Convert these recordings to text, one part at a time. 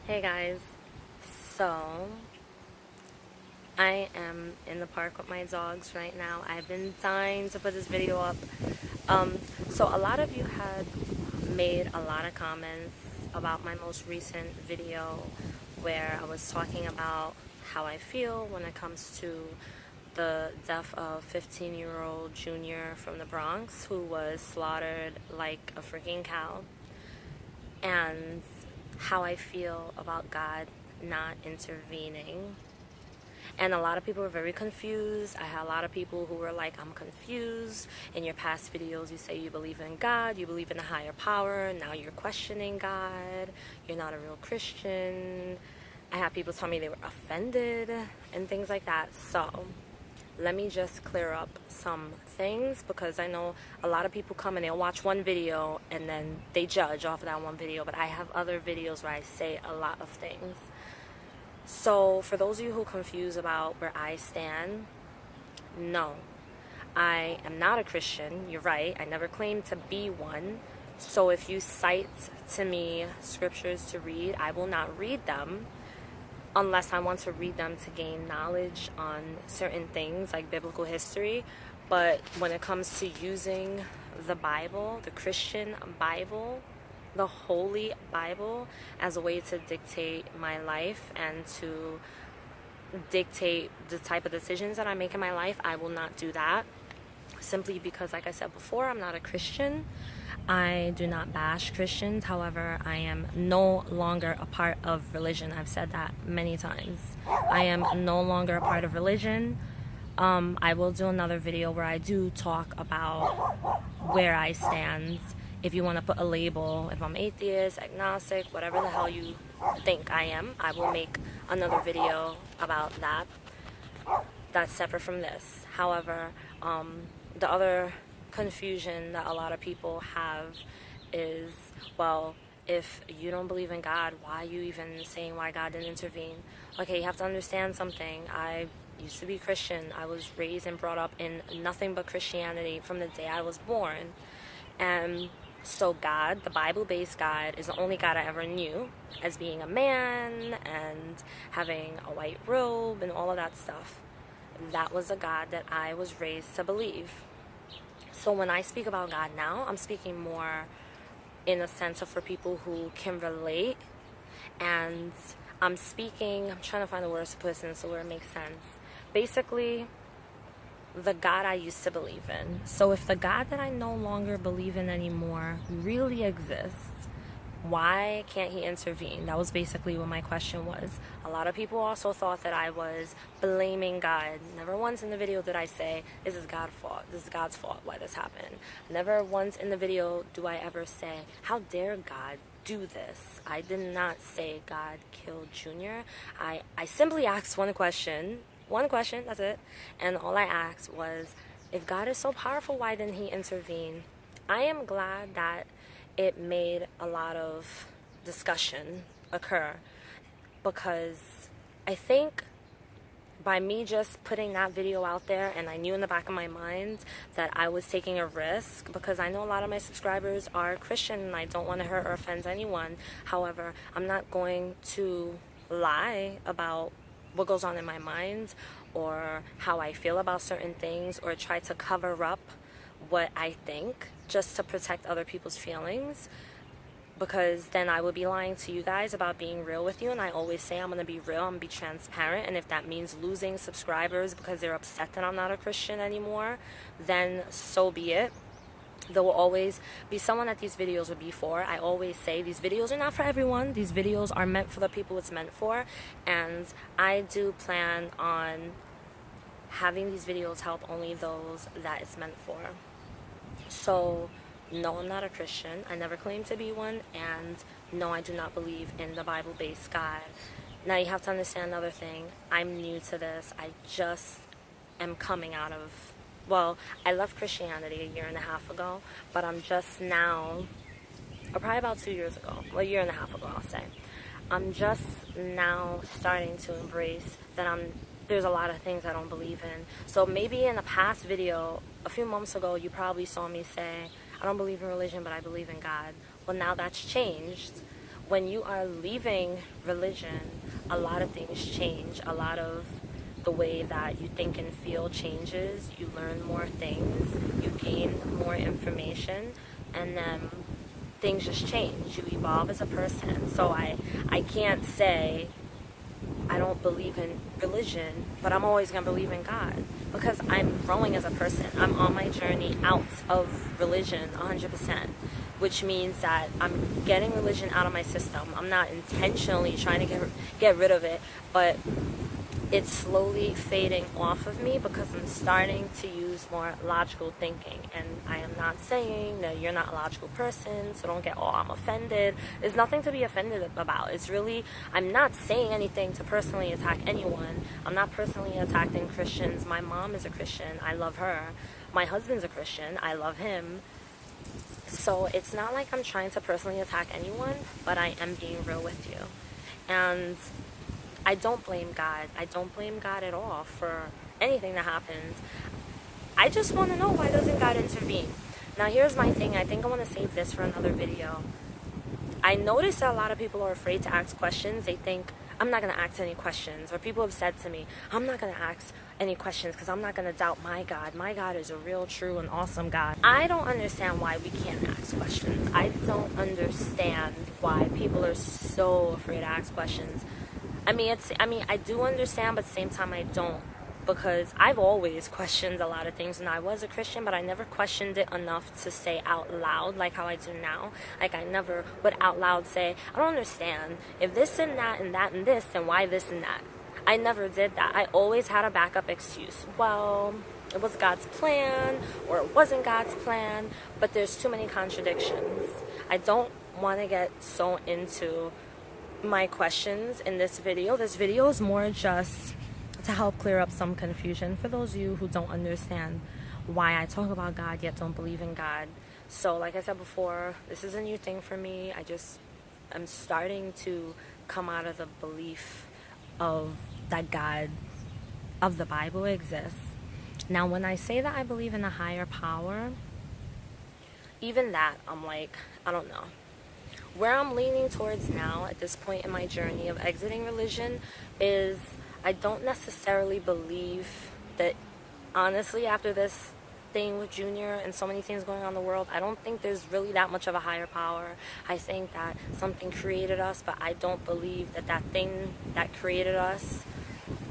Hey guys, so I am in the park with my dogs right now. I've been dying to put this video up. So a lot of you had made a lot of comments about my most recent video where I was talking about how I feel when it comes to the death of 15-year-old Junior from the Bronx who was slaughtered like a freaking cow, and how I feel about God not intervening. And a lot of people were very confused. I had a lot of people who were like, I'm confused. In your past videos, you say you believe in God, you believe in a higher power. Now you're questioning God. You're not a real Christian. I had people tell me they were offended and things like that. So let me just clear up some things, because I know a lot of people come and they'll watch one video and then they judge off of that one video, but I have other videos where I say a lot of things. So for those of you who are confused about where I stand, no, I am not a Christian. You're right. I never claimed to be one. So if you cite to me scriptures to read, I will not read them unless I want to read them to gain knowledge on certain things like biblical history. But when it comes to using the Bible, the Christian Bible, the Holy Bible, as a way to dictate my life and to dictate the type of decisions that I make in my life, I will not do that. Simply because, like I said before, I'm not a Christian. I do not bash Christians. However, I am no longer a part of religion. I've said that many times. I am no longer a part of religion. I will do another video where I do talk about where I stand. If you want to put a label, if I'm atheist, agnostic, whatever the hell you think I am, I will make another video about that. That's separate from this. However, the other confusion that a lot of people have is, well, if you don't believe in God, why are you even saying why God didn't intervene? Okay, you have to understand something. I used to be Christian. I was raised and brought up in nothing but Christianity from the day I was born. And so God, the Bible-based God, is the only God I ever knew as being a man and having a white robe and all of that stuff. That was a God that I was raised to believe. So when I speak about God now, I'm speaking more in a sense of for people who can relate. And I'm trying to find the words to put this in so where it makes sense. Basically, the God I used to believe in. So if the God that I no longer believe in anymore really exists, why can't he intervene? That was basically what my question was. A lot of people also thought that I was blaming God. Never once in the video did I say, this is God's fault. This is God's fault why this happened. Never once in the video do I ever say, how dare God do this? I did not say God killed Junior. I simply asked one question, that's it. And all I asked was, if God is so powerful, why didn't he intervene? I am glad that it made a lot of discussion occur, because I think by me just putting that video out there, and I knew in the back of my mind that I was taking a risk, because I know a lot of my subscribers are Christian and I don't want to hurt or offend anyone. However, I'm not going to lie about what goes on in my mind or how I feel about certain things, or try to cover up what I think just to protect other people's feelings, because then I would be lying to you guys about being real with you. And I always say I'm going to be real, I'm going to be transparent, and if that means losing subscribers because they're upset that I'm not a Christian anymore, then so be it. There will always be someone that these videos will be for. I always say these videos are not for everyone. These videos are meant for the people it's meant for, and I do plan on having these videos help only those that it's meant for. So, no, I'm not a Christian. I never claimed to be one. And no, I do not believe in the Bible-based God. Now, you have to understand another thing. I'm new to this. I just am coming out of, well, I left Christianity a year and a half ago, but I'm just now, or probably about 2 years ago, well, a year and a half ago, I'll say. I'm just now starting to embrace that there's a lot of things I don't believe in. So maybe in a past video, a few months ago, you probably saw me say, I don't believe in religion, but I believe in God. Well, now that's changed. when you are leaving religion, a lot of things change. A lot of the way that you think and feel changes. You learn more things, you gain more information, and then things just change. You evolve as a person. So I can't say I don't believe in religion, but I'm always going to believe in God, because I'm growing as a person. I'm on my journey out of religion 100%, which means that I'm getting religion out of my system. I'm not intentionally trying to get rid of it, but it's slowly fading off of me because I'm starting to use more logical thinking. And I am not saying that you're not a logical person, so don't get, oh, I'm offended. There's nothing to be offended about. It's really, I'm not saying anything to personally attack anyone. I'm not personally attacking Christians. My mom is a Christian. I love her. My husband's a Christian. I love him. So it's not like I'm trying to personally attack anyone, but I am being real with you. And I don't blame God. I don't blame God at all for anything that happens. I just want to know, why doesn't God intervene? Now here's my thing. I think I want to save this for another video. I noticed that a lot of people are afraid to ask questions. They think, I'm not going to ask any questions. Or people have said to me, I'm not going to ask any questions because I'm not going to doubt my God. My God is a real, true, and awesome God. I don't understand why we can't ask questions. I don't understand why people are so afraid to ask questions. I mean, I do understand, but at the same time, I don't. Because I've always questioned a lot of things when I was a Christian, but I never questioned it enough to say out loud like how I do now. Like, I never would out loud say, I don't understand. If this and that and that and this, then why this and that? I never did that. I always had a backup excuse. Well, it was God's plan, or it wasn't God's plan, but there's too many contradictions. I don't want to get so into my questions in this video. This video is more just to help clear up some confusion for those of you who don't understand why I talk about God yet don't believe in God. So like I said before, this is a new thing for me. I'm starting to come out of the belief of that God of the Bible exists. Now when I say that I believe in a higher power, even that, I'm like, I don't know. Where I'm leaning towards now at this point in my journey of exiting religion is, I don't necessarily believe that, honestly, after this thing with Junior and so many things going on in the world, I don't think there's really that much of a higher power. I think that something created us, but I don't believe that that thing that created us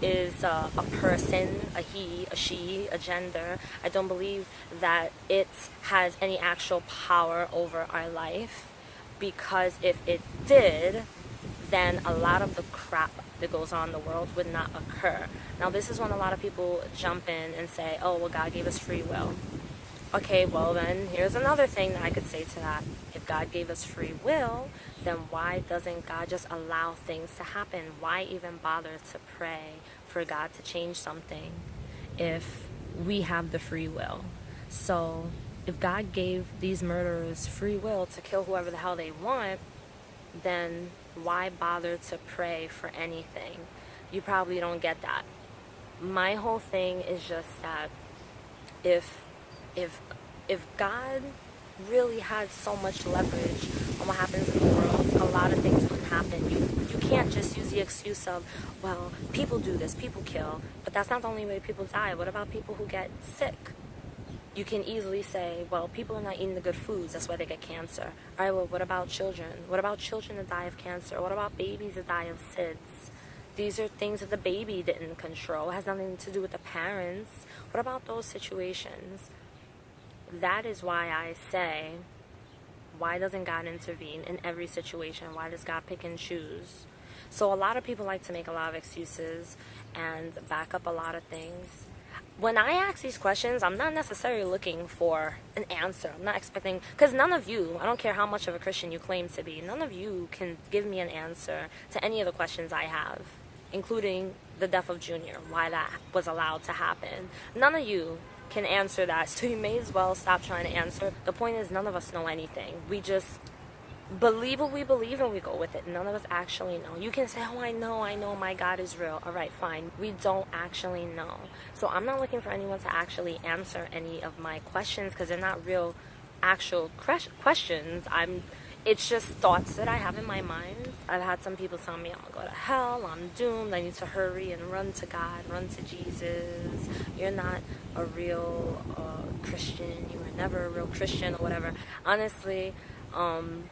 is a person, a he, a she, a gender. I don't believe that it has any actual power over our life. Because if it did, then a lot of the crap that goes on in the world would not occur. Now this is when a lot of people jump in and say, oh, well, God gave us free will. Okay, well then, here's another thing that I could say to that. If God gave us free will, then why doesn't God just allow things to happen? Why even bother to pray for God to change something if we have the free will? So if God gave these murderers free will to kill whoever the hell they want, then why bother to pray for anything? You probably don't get that. My whole thing is just that if God really had so much leverage on what happens in the world, a lot of things wouldn't happen. You can't just use the excuse of, well, people do this, people kill, but that's not the only way people die. What about people who get sick? You can easily say, well, people are not eating the good foods, that's why they get cancer. All right, well, what about children? What about children that die of cancer? What about babies that die of SIDS? These are things that the baby didn't control. It has nothing to do with the parents. What about those situations? That is why I say, why doesn't God intervene in every situation? Why does God pick and choose? So a lot of people like to make a lot of excuses and back up a lot of things. When I ask these questions, I'm not necessarily looking for an answer. I'm not expecting, because none of you, I don't care how much of a Christian you claim to be, none of you can give me an answer to any of the questions I have, including the death of Junior, why that was allowed to happen. None of you can answer that, so you may as well stop trying to answer. The point is, none of us know anything. We just believe what we believe and we go with it. None of us actually know. You can say, oh, I know my God is real. All right, fine. We don't actually know. So I'm not looking for anyone to actually answer any of my questions because they're not real actual questions. it's just thoughts that I have in my mind. I've had some people tell me I'm gonna go to hell, I'm doomed, I need to hurry and run to God, run to Jesus. You're not a real Christian, you were never a real Christian or whatever. Honestly, I'm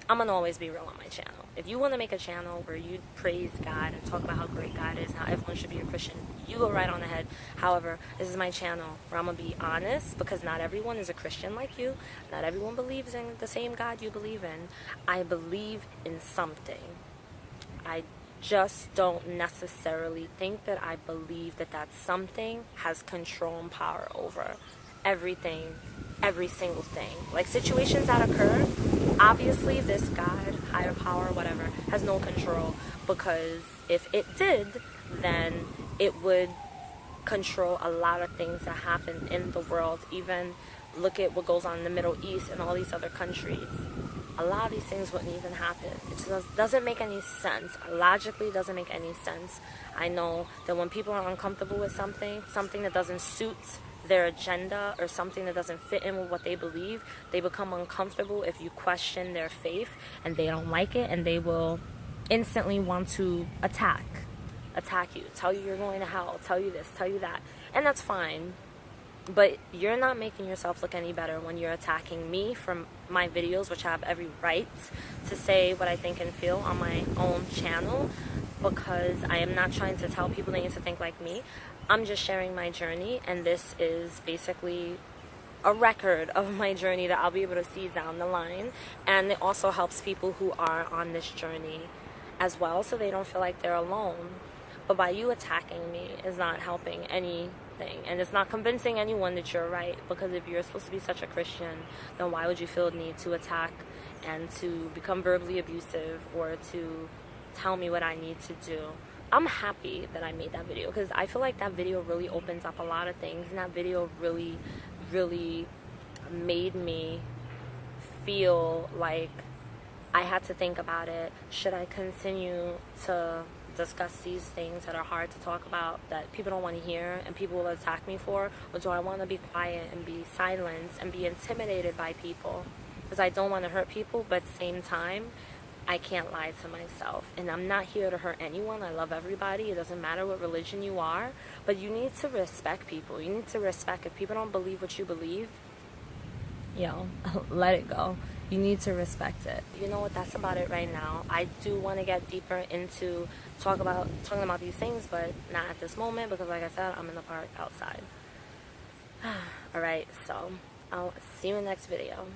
gonna always be real on my channel. If you want to make a channel where you praise God and talk about how great God is, how everyone should be a Christian, you go right on ahead. However, this is my channel where I'm gonna be honest, because not everyone is a Christian like you. Not everyone believes in the same God you believe in. I believe in something. I just don't necessarily think that I believe that that something has control and power over everything, every single thing. Like situations that occur, obviously this God, higher power, whatever, has no control, because if it did, then it would control a lot of things that happen in the world. Even look at what goes on in the Middle East and all these other countries. A lot of these things wouldn't even happen. It just doesn't make any sense. Logically, doesn't make any sense. I know that when people are uncomfortable with something that doesn't suit their agenda or something that doesn't fit in with what they believe, they become uncomfortable if you question their faith, and they don't like it, and they will instantly want to attack you, tell you you're going to hell, tell you this, tell you that, and that's fine. But you're not making yourself look any better when you're attacking me from my videos, which I have every right to say what I think and feel on my own channel, because I am not trying to tell people they need to think like me. I'm just sharing my journey, and this is basically a record of my journey that I'll be able to see down the line. And it also helps people who are on this journey as well, so they don't feel like they're alone. But by you attacking me is not helping anything, and it's not convincing anyone that you're right, because if you're supposed to be such a Christian, then why would you feel the need to attack and to become verbally abusive or to tell me what I need to do? I'm happy that I made that video, because I feel like that video really opens up a lot of things, and that video really, really made me feel like I had to think about it. Should I continue to discuss these things that are hard to talk about, that people don't want to hear and people will attack me for, or do I want to be quiet and be silenced and be intimidated by people? Because I don't want to hurt people, but at the same time, I can't lie to myself, and I'm not here to hurt anyone. I love everybody. It doesn't matter what religion you are, but you need to respect people. You need to respect, if people don't believe what you believe, let it go. You need to respect it. You know what, that's about it right now. I do want to get deeper into talking about these things, but not at this moment, because like I said, I'm in the park outside. Alright, so I'll see you in the next video.